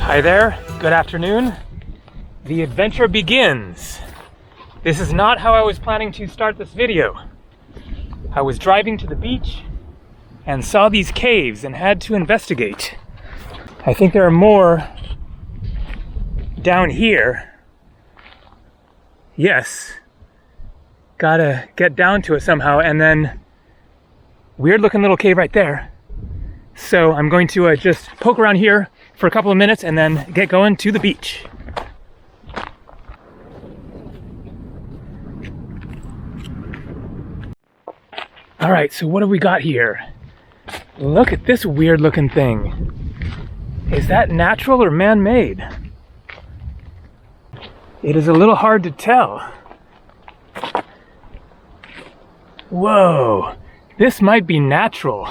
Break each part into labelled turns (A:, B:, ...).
A: Hi there, good afternoon. The adventure begins. This is not how I was planning to start this video. I was driving to the beach and saw these caves and had to investigate. I think there are more down here. Yes. Gotta get down to it somehow, and then weird looking little cave right there. So I'm going to just poke around here for a couple of minutes and then get going to the beach. All right, so what have we got here? Look at this weird looking thing. Is that natural or man-made? It is a little hard to tell. Whoa, this might be natural.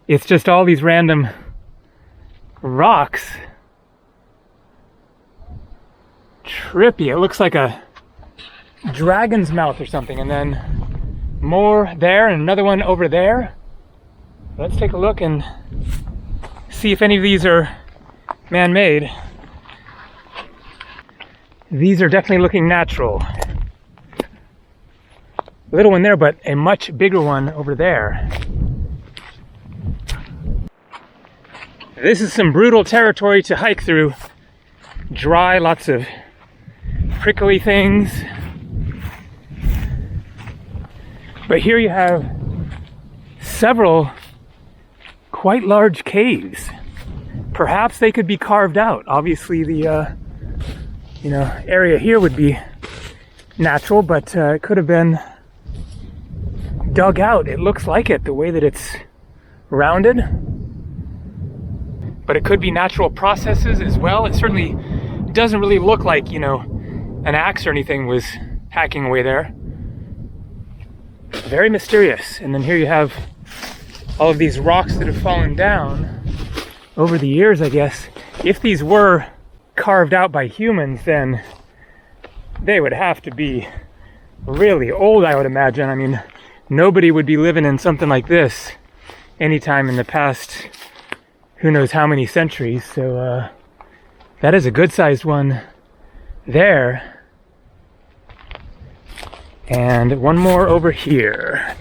A: It's just all these random rocks. Trippy, it looks like a dragon's mouth or something, and then more there and another one over there. Let's take a look and see if any of these are man-made. These are definitely looking natural. Little one there, but a much bigger one over there. This is some brutal territory to hike through. Dry, lots of prickly things. But here you have several quite large caves. Perhaps they could be carved out. Obviously the area here would be natural, but it could have been dug out. It looks like it, the way that it's rounded. But it could be natural processes as well. It certainly doesn't really look like, an axe or anything was hacking away there. Very mysterious. And then here you have all of these rocks that have fallen down over the years, I guess. If these were carved out by humans, then they would have to be really old, I would imagine. I mean, nobody would be living in something like this anytime in the past who knows how many centuries. So that is a good-sized one there. And one more over here.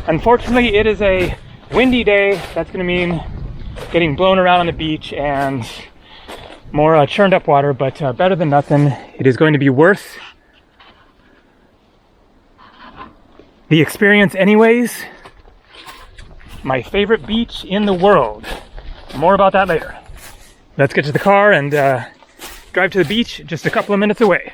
A: Unfortunately, it is a windy day. That's going to mean getting blown around on the beach and more churned up water, but better than nothing. It is going to be worth the experience anyways. My favorite beach in the world. More about that later. Let's get to the car and drive to the beach just a couple of minutes away.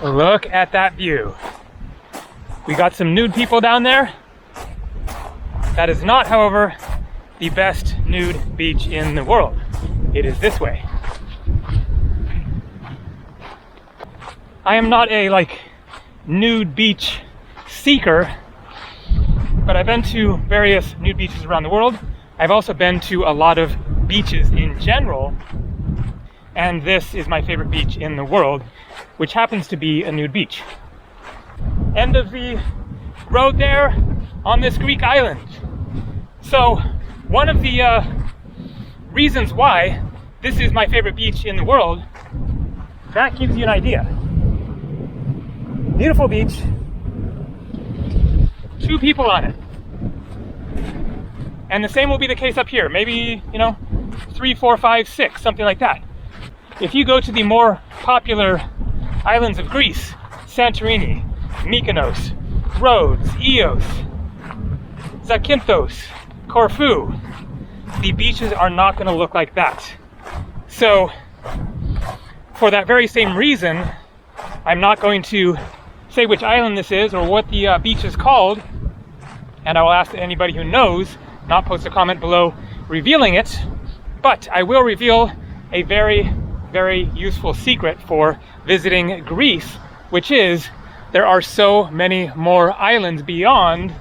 A: Look at that view. We got some nude people down there. That is not, however, the best nude beach in the world. It is this way. I am not a nude beach seeker, but I've been to various nude beaches around the world. I've also been to a lot of beaches in general, and this is my favorite beach in the world, which happens to be a nude beach. End of the road there on this Greek island. So one of the reasons why this is my favorite beach in the world, that gives you an idea. Beautiful beach, 2 people on it. And the same will be the case up here. Maybe, 3, 4, 5, 6, something like that. If you go to the more popular islands of Greece, Santorini, Mykonos, Rhodes, Ios, Zakynthos, Corfu, the beaches are not going to look like that. So, for that very same reason, I'm not going to say which island this is or what the beach is called, and I will ask anybody who knows not post a comment below revealing it, but I will reveal a very, very useful secret for visiting Greece, which is there are so many more islands beyond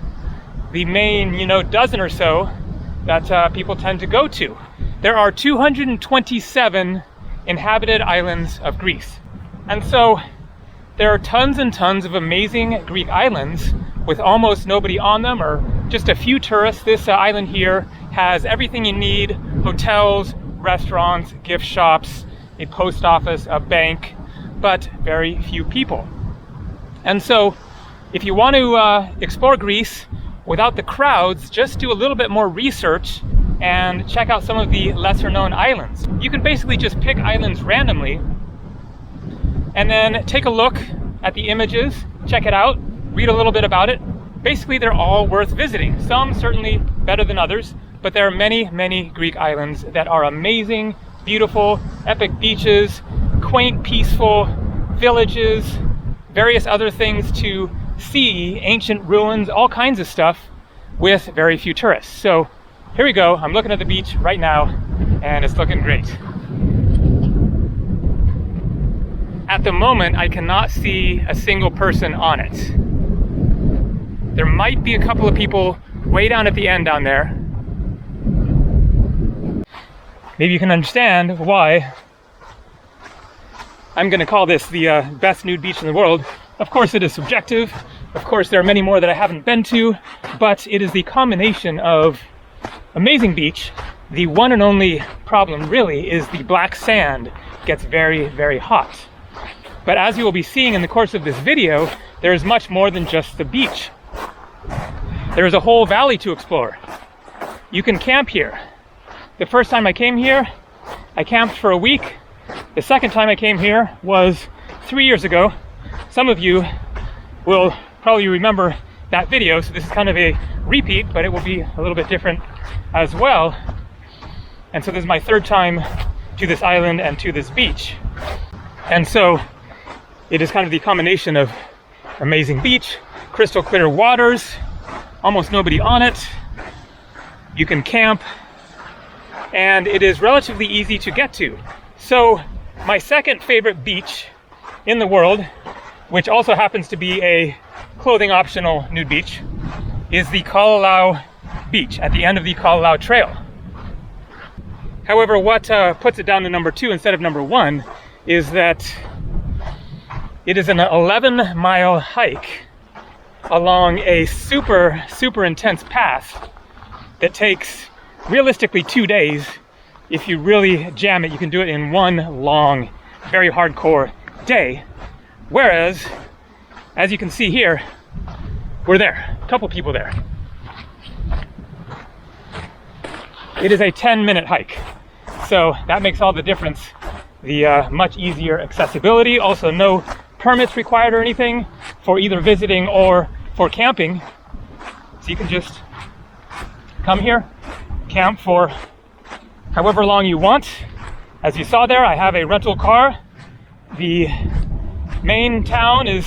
A: the main, dozen or so that people tend to go to. There are 227 inhabited islands of Greece. And so there are tons and tons of amazing Greek islands with almost nobody on them or just a few tourists. This island here has everything you need: hotels, restaurants, gift shops, a post office, a bank, but very few people. And so if you want to explore Greece without the crowds, just do a little bit more research and check out some of the lesser known islands. You can basically just pick islands randomly and then take a look at the images, check it out, read a little bit about it. Basically, they're all worth visiting. Some certainly better than others, but there are many, many Greek islands that are amazing, beautiful, epic beaches, quaint, peaceful villages, various other things to see, ancient ruins, all kinds of stuff with very few tourists. So here we go. I'm looking at the beach right now and it's looking great. At the moment, I cannot see a single person on it. There might be a couple of people way down at the end down there. Maybe you can understand why I'm going to call this the best nude beach in the world. Of course it is subjective. Of course there are many more that I haven't been to, but it is the combination of amazing beach. The one and only problem really is the black sand gets very, very hot. But as you will be seeing in the course of this video, there is much more than just the beach. There is a whole valley to explore. You can camp here. The first time I came here, I camped for a week. The second time I came here was 3 years ago. Some of you will probably remember that video, so this is kind of a repeat, but it will be a little bit different as well. And so this is my third time to this island and to this beach. And so it is kind of the combination of amazing beach, crystal clear waters, almost nobody on it. You can camp, and it is relatively easy to get to. So my second favorite beach in the world, which also happens to be a clothing optional nude beach, is the Kalalau beach at the end of the Kalalau Trail. However, what puts it down to number 2 instead of number 1 is that it is an 11-mile hike along a super, super intense path that takes realistically 2 days. If you really jam it, you can do it in one long, very hardcore day. Whereas, as you can see here, we're there, a couple people there. It is a 10-minute hike, so that makes all the difference. The much easier accessibility, also no permits required or anything for either visiting or for camping. So you can just come here, camp for however long you want. As you saw there, I have a rental car. The main town is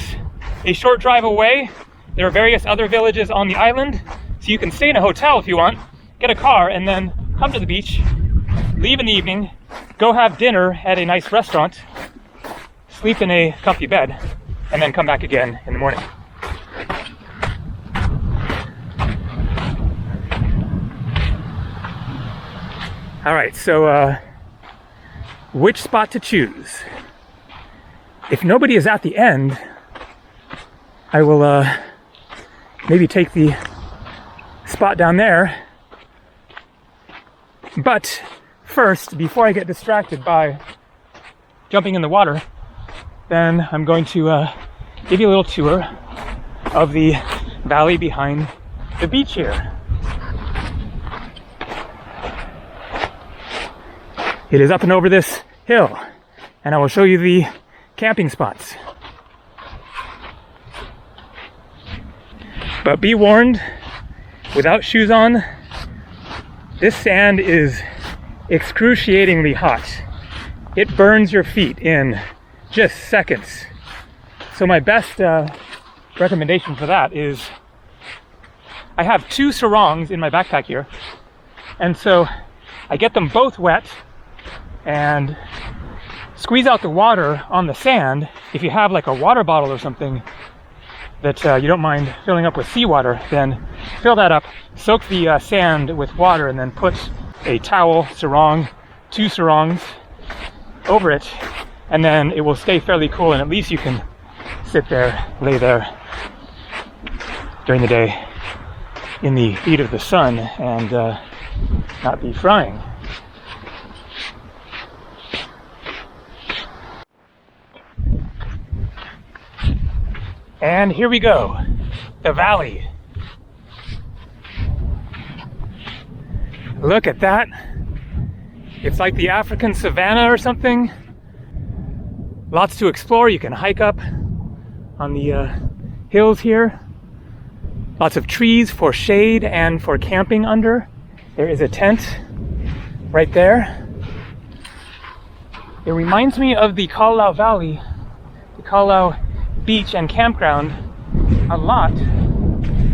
A: a short drive away. There are various other villages on the island, so you can stay in a hotel if you want, get a car, and then come to the beach, leave in the evening, go have dinner at a nice restaurant, sleep in a comfy bed, and then come back again in the morning. All right, so which spot to choose? If nobody is at the end, I will maybe take the spot down there. But first, before I get distracted by jumping in the water, then I'm going to give you a little tour of the valley behind the beach here. It is up and over this hill, and I will show you the camping spots. But be warned, without shoes on, this sand is excruciatingly hot. It burns your feet in just seconds. So my best recommendation for that is I have 2 sarongs in my backpack here, and so I get them both wet and squeeze out the water on the sand. If you have like a water bottle or something that you don't mind filling up with seawater, then fill that up, soak the sand with water, and then put a towel, sarong, 2 sarongs over it, and then it will stay fairly cool, and at least you can sit there, lay there during the day in the heat of the sun and not be frying. And here we go, the valley. Look at that. It's like the African savanna or something. Lots to explore. You can hike up on the hills here. Lots of trees for shade and for camping under. There is a tent right there. It reminds me of the Kalalau Valley, the Kalalau beach and campground a lot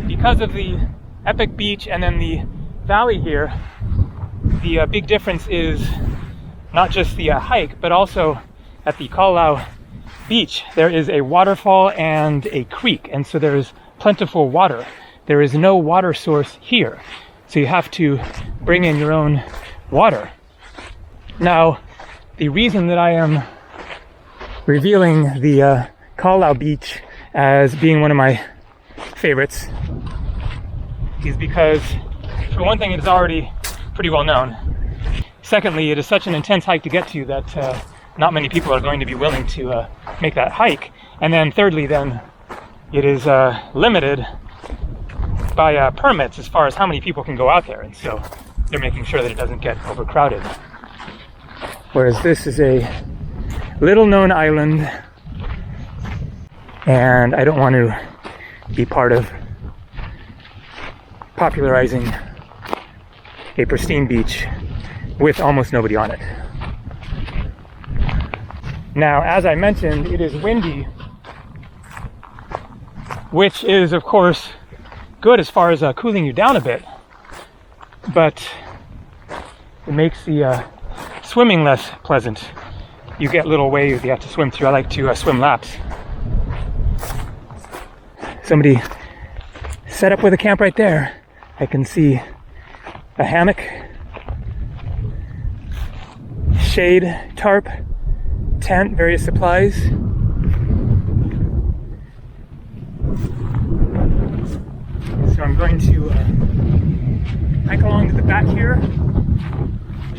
A: because of the epic beach and then the valley here. The big difference is not just the hike, but also at the Kalalau beach there is a waterfall and a creek, and so there is plentiful water. There is no water source here, so you have to bring in your own water. Now, the reason that I am revealing the Kalalau beach as being one of my favorites is because, for one thing, it is already pretty well known. Secondly, it is such an intense hike to get to that not many people are going to be willing to make that hike. And then thirdly, then it is limited by permits as far as how many people can go out there, and so they're making sure that it doesn't get overcrowded. Whereas this is a little known island, and I don't want to be part of popularizing a pristine beach with almost nobody on it. Now, as I mentioned, it is windy, which is, of course, good as far as cooling you down a bit, but it makes the swimming less pleasant. You get little waves you have to swim through. I like to swim laps. Somebody set up with a camp right there. I can see a hammock, shade, tarp, tent, various supplies. So I'm going to hike along to the back here,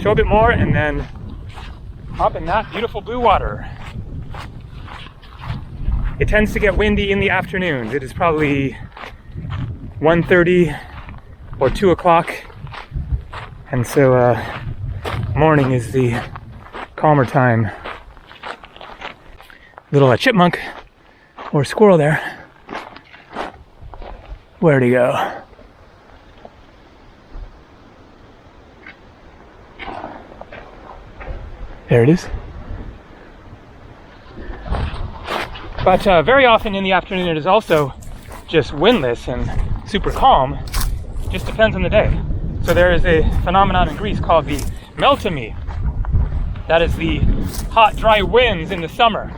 A: show a bit more, and then hop in that beautiful blue water. It tends to get windy in the afternoons. It is probably 1:30 or 2 o'clock, and so morning is the calmer time. Little chipmunk or squirrel there. Where'd he go? There it is. But very often in the afternoon it is also just windless and super calm. Just depends on the day. So there is a phenomenon in Greece called the meltemi. That is the hot, dry winds in the summer.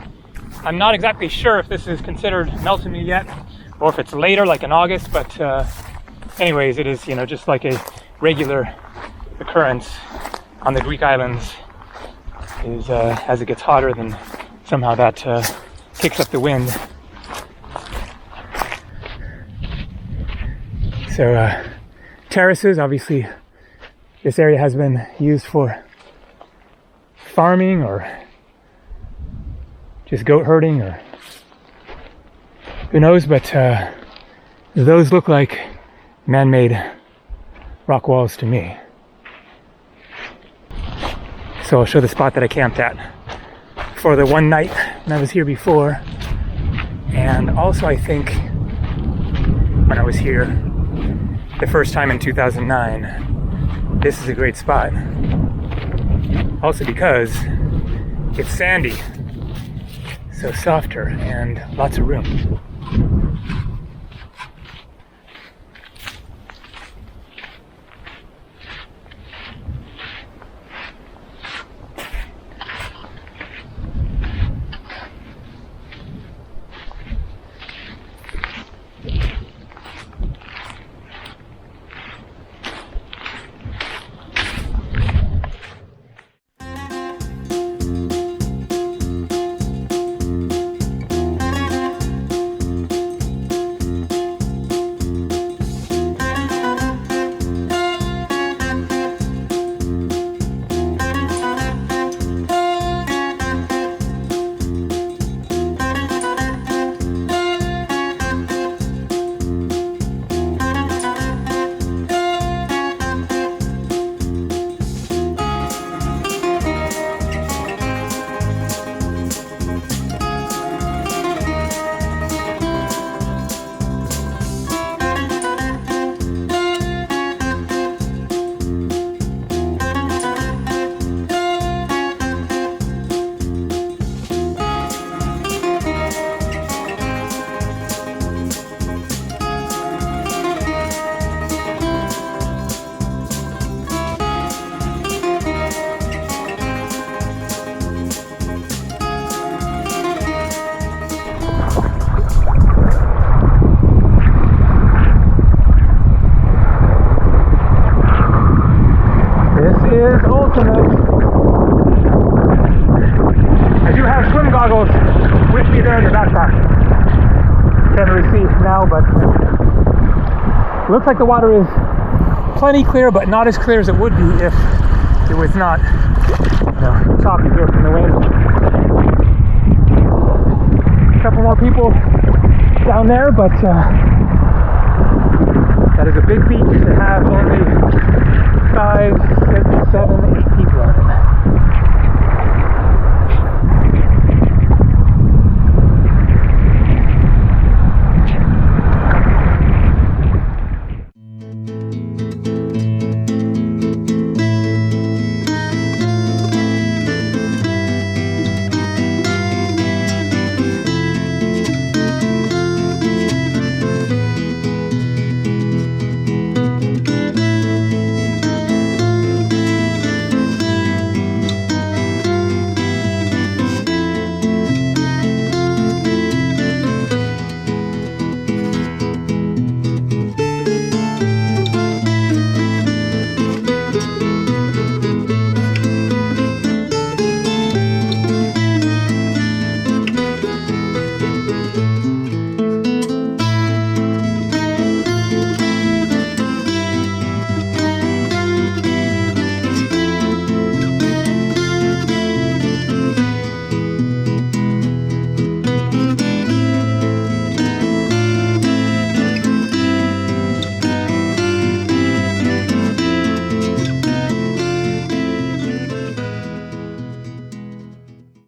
A: I'm not exactly sure if this is considered meltemi yet, or if it's later, like in August, but anyways, it is, just like a regular occurrence on the Greek islands. Is as it gets hotter, then somehow that kicks up the wind. So terraces, obviously this area has been used for farming or just goat herding or who knows, but Those look like man-made rock walls to me. So I'll show the spot that I camped at for the one night when I was here before. And also I think when I was here the first time in 2009, this is a great spot. Also because it's sandy, so softer and lots of room. With me there in the backpack. Can't really see now, but it looks like the water is plenty clear, but not as clear as it would be if it was not, choppy here from the wind. A couple more people down there, but that is a big beach to have only 5, 6, 7, 8